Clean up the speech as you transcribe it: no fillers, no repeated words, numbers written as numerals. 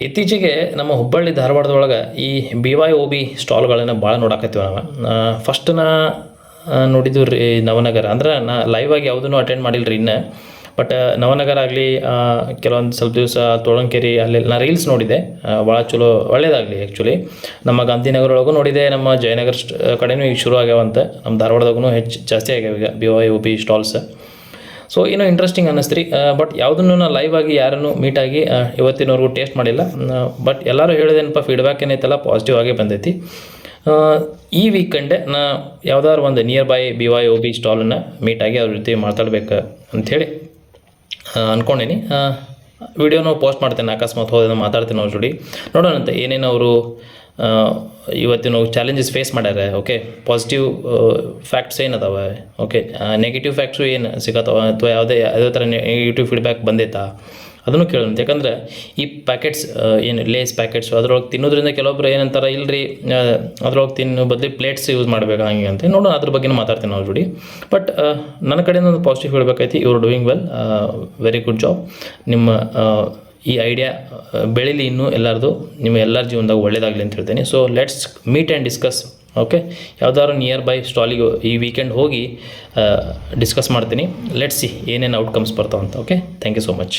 ಇತ್ತೀಚೆಗೆ ನಮ್ಮ ಹುಬ್ಬಳ್ಳಿ ಧಾರವಾಡದೊಳಗೆ ಈ BYOB ಸ್ಟಾಲ್ಗಳನ್ನು ಭಾಳ ನೋಡಾಕತ್ತೀವಿ ನಾವು. ಫಸ್ಟ್ ನೋಡಿದ್ದು ರೀ ನವನಗರ, ಅಂದ್ರೆ ನಾ ಲೈವ್ ಆಗಿ ಯಾವುದೂ ಅಟೆಂಡ್ ಮಾಡಿಲ್ಲ ರೀ ಇನ್ನು. ಬಟ್ ನವನಗರ ಆಗಲಿ, ಕೆಲವೊಂದು ಸ್ವಲ್ಪ ದಿವಸ ತೋಳಂಕೇರಿ ಅಲ್ಲಿ ನಾ ರೀಲ್ಸ್ ನೋಡಿದೆ. ಭಾಳ ಚಲೋ, ಒಳ್ಳೇದಾಗಲಿ ಆ್ಯಕ್ಚುಲಿ. ನಮ್ಮ ಗಾಂಧಿನಗರ ಒಳಗೂ ನೋಡಿದೆ, ನಮ್ಮ ಜಯನಗರ ಕಡೆನೂ ಈಗ ಶುರು ಆಗ್ಯಾವಂತೆ. ನಮ್ಮ ಧಾರವಾಡದಾಗೂ ಜಾಸ್ತಿ ಆಗ್ಯಾವ ಈಗ BYOB ಸ್ಟಾಲ್ಸ್. ಸೊ ಏನೋ ಇಂಟ್ರೆಸ್ಟಿಂಗ್ ಅನ್ನಿಸ್ತು ರೀ. ಬಟ್ ಯಾವುದನ್ನು ನಾನು ಲೈವ್ ಆಗಿ ಯಾರನ್ನು ಮೀಟಾಗಿ ಇವತ್ತಿನವರೆಗೂ ಟೇಸ್ಟ್ ಮಾಡಿಲ್ಲ. ಬಟ್ ಎಲ್ಲರೂ ಹೇಳಿದೇನಪ್ಪ, ಫೀಡ್ಬ್ಯಾಕ್ ಏನೈತಲ್ಲ ಪಾಸಿಟಿವ್ ಆಗೇ ಬಂದೈತಿ. ಈ ವೀಕೆಂಡೆ ನಾ ಯಾವ್ದಾದ್ರು ಒಂದು ನಿಯರ್ ಬೈ BYOB ಸ್ಟಾಲನ್ನು ಮೀಟಾಗಿ ಅವ್ರ ಜೊತೆ ಮಾತಾಡ್ಬೇಕು ಅಂಥೇಳಿ ಅಂದ್ಕೊಂಡೀನಿ. ವಿಡಿಯೋನೂ ಪೋಸ್ಟ್ ಮಾಡ್ತೇನೆ, ಅಕಸ್ಮಾತ್ ಹೋದ ಮಾತಾಡ್ತೀನಿ ಅವ್ರ ಜೋಡಿ. ನೋಡೋಣಂತೆ ಏನೇನು ಅವರು ಇವತ್ತಿನ ಚಾಲೆಂಜಸ್ ಫೇಸ್ ಮಾಡ್ಯಾರ. ಓಕೆ, ಪಾಸಿಟಿವ್ ಫ್ಯಾಕ್ಟ್ಸ್ ಏನದಾವೆ, ಓಕೆ, ನೆಗೆಟಿವ್ ಫ್ಯಾಕ್ಟ್ಸು ಏನು ಸಿಗತ್ತವ, ಅಥವಾ ಯಾವುದೇ ಥರ ನೆಗೆಟಿವ್ ಫೀಡ್ಬ್ಯಾಕ್ ಬಂದೈತಾ ಅದನ್ನು ಕೇಳೋಣ. ಯಾಕಂದರೆ ಈ ಪ್ಯಾಕೆಟ್ಸ್ ಏನು ಲೇಸ್ ಪ್ಯಾಕೆಟ್ಸು ಅದ್ರೊಳಗೆ ತಿನ್ನೋದ್ರಿಂದ ಕೆಲವೊಬ್ರು ಏನಂತಾರೆ, ಇಲ್ಲರಿ ಅದ್ರೊಳಗೆ ತಿನ್ನೋ ಬದಲು ಪ್ಲೇಟ್ಸ್ ಯೂಸ್ ಮಾಡಬೇಕು ಹಂಗೆ ಅಂತ. ನೋಡೋಣ, ಅದ್ರ ಬಗ್ಗೆ ಮಾತಾಡ್ತೀನಿ ಅವ್ರ ಜೋಡಿ. ಬಟ್ ನನ್ನ ಕಡೆಯಿಂದ ಒಂದು ಪಾಸಿಟಿವ್ ಹೇಳಬೇಕೈತಿ, ಇವರು doing well, very good job. ನಿಮ್ಮ ಈ ಐಡಿಯಾ ಬೆಳೀಲಿ ಇನ್ನೂ ಎಲ್ಲರದು, ನಿಮ್ಮ ಎಲ್ಲರ ಜೀವನದಾಗ ಒಳ್ಳೇದಾಗಲಿ ಅಂತ ಹೇಳ್ತೀನಿ. So let's meet and discuss. Okay, ಯಾವ್ದಾದ್ರು ನಿಯರ್ ಬೈ ಸ್ಟಾಲಿಗೆ ಈ ವೀಕೆಂಡ್ ಹೋಗಿ ಡಿಸ್ಕಸ್ ಮಾಡ್ತೀನಿ. ಲೆಟ್ಸ್ ಸಿ ಏನೇನು ಔಟ್ಕಮ್ಸ್ ಬರ್ತಾವಂತ. Okay, thank you so much.